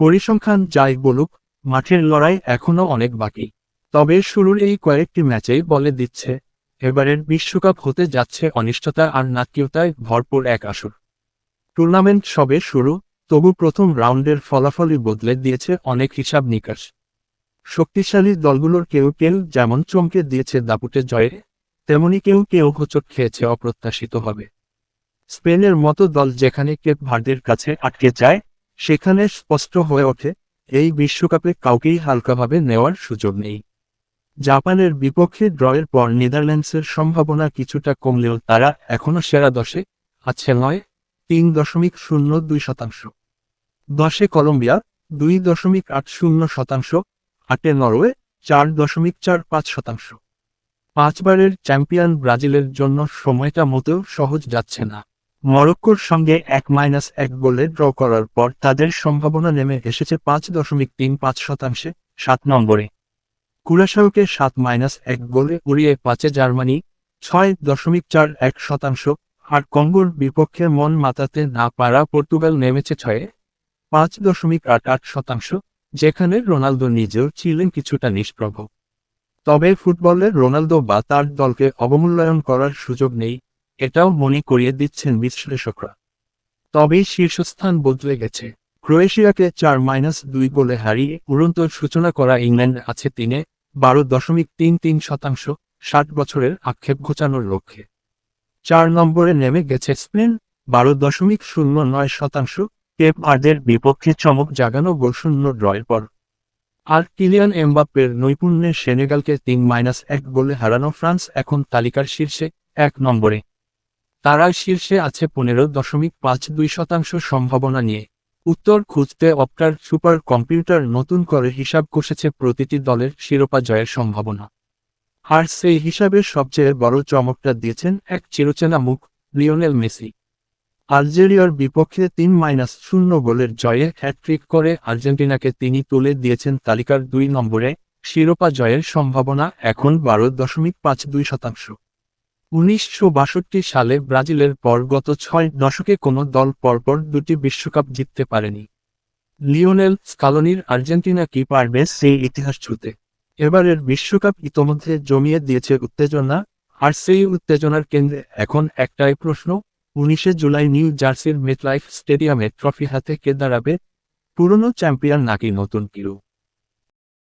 পরিসংখ্যান যাই বলুক, মাঠের লড়াই এখনও অনেক বাকি। তবে শুরুর এই কয়েকটি ম্যাচেই বলে দিচ্ছে, এবারের বিশ্বকাপ হতে যাচ্ছে অনিশ্চয়তা আর নাটকীয়তায় ভরপুর এক আসর। টুর্নামেন্ট সবে শুরু, তবু প্রথম রাউন্ডের ফলাফলই বদলে দিয়েছে অনেক হিসাব নিকাশ। শক্তিশালী দলগুলোর কেউ কেউ যেমন চমকে দিয়েছে দাপুটে জয়ে, তেমনি কেউ কেউ হোঁচট খেয়েছে অপ্রত্যাশিতভাবে। স্পেনের মতো দল যেখানে কেপ ভার্দের কাছে আটকে যায়, সেখানে স্পষ্ট হয়ে ওঠে এই বিশ্বকাপে কাউকেই হালকাভাবে নেওয়ার সুযোগ নেই। জাপানের বিপক্ষে ড্রয়ের পর নেদারল্যান্ডসের সম্ভাবনা কিছুটা কমলেও তারা এখনও সেরা 10-এ আছে 9.302%। 10-এ কলম্বিয়া 2.80%, 8-এ নরওয়ে 4.45%। 5বারের চ্যাম্পিয়ন ব্রাজিলের জন্য সময়টা মোটেও সহজ যাচ্ছে না। মরক্কোর সঙ্গে 1-1 গোলে ড্র করার পর তাদের সম্ভাবনা নেমে এসেছে 5.35%, 7 নম্বরে। কুরাশাওকে 7-1 গোলে উড়িয়ে 5-এ জার্মানি, 6.41%, আর কঙ্গোর বিপক্ষে মন মাতাতে না পারা পর্তুগাল নেমেছে 6-এ, 5.88%, যেখানে রোনালদো নিজেও ছিলেন কিছুটা নিষ্প্রভ। তবে ফুটবলে রোনালদো বা তার দলকে অবমূল্যায়ন করার সুযোগ নেই, এটাও মনে করিয়ে দিচ্ছেন বিশ্লেষকরা। তবেই শীর্ষস্থান বদলে গেছে। ক্রোয়েশিয়াকে 4-2 গোলে হারিয়ে উড়ন্ত সূচনা করা ইংল্যান্ড আছে 3-এ, 12.33%, 60 বছরের আক্ষেপ ঘোচানোর লক্ষ্যে। 4 নম্বরে নেমে গেছে স্পেন, 12.09%, কেপ ভার্দের বিপক্ষে চমক জাগানো গোলশূন্য ড্রয়ের পর। আর কিলিয়ান এমবাপ্পের নৈপুণ্যে সেনেগালকে 3-1 গোলে হারানো ফ্রান্স এখন তালিকার শীর্ষে, 1 নম্বরে। তারা শীর্ষে আছে 15.52% সম্ভাবনা নিয়ে। উত্তর খুঁজতে অপটার সুপার কম্পিউটার নতুন করে হিসাব কষেছে প্রতিটি দলের শিরোপা জয়ের সম্ভাবনা। আর সেই হিসাবে সবচেয়ে বড় চমকটা দিয়েছেন এক চিরচেনা মুখ, লিওনেল মেসি। আলজেরিয়ার বিপক্ষে 3-0 গোলের জয়ে হ্যাটট্রিক করে আর্জেন্টিনাকে তিনি তুলে দিয়েছেন তালিকার 2 নম্বরে। শিরোপা জয়ের সম্ভাবনা এখন 12.52%। 1962 সালে ব্রাজিলের পর গত 6 দশকে কোনো দল পরপর 2টি বিশ্বকাপ জিততে পারেনি। লিওনেল স্কালোনির আর্জেন্টিনা কি পারবে সেই ইতিহাস ছুঁতে? এবারের বিশ্বকাপ ইতোমধ্যে জমিয়ে দিয়েছে উত্তেজনা, আর সেই উত্তেজনার কেন্দ্রে এখন একটাই প্রশ্ন, 19শে জুলাই নিউ জার্সির মেটলাইফ স্টেডিয়ামে ট্রফি হাতে কে দাঁড়াবে? পুরনো চ্যাম্পিয়ন নাকি নতুন কিরু?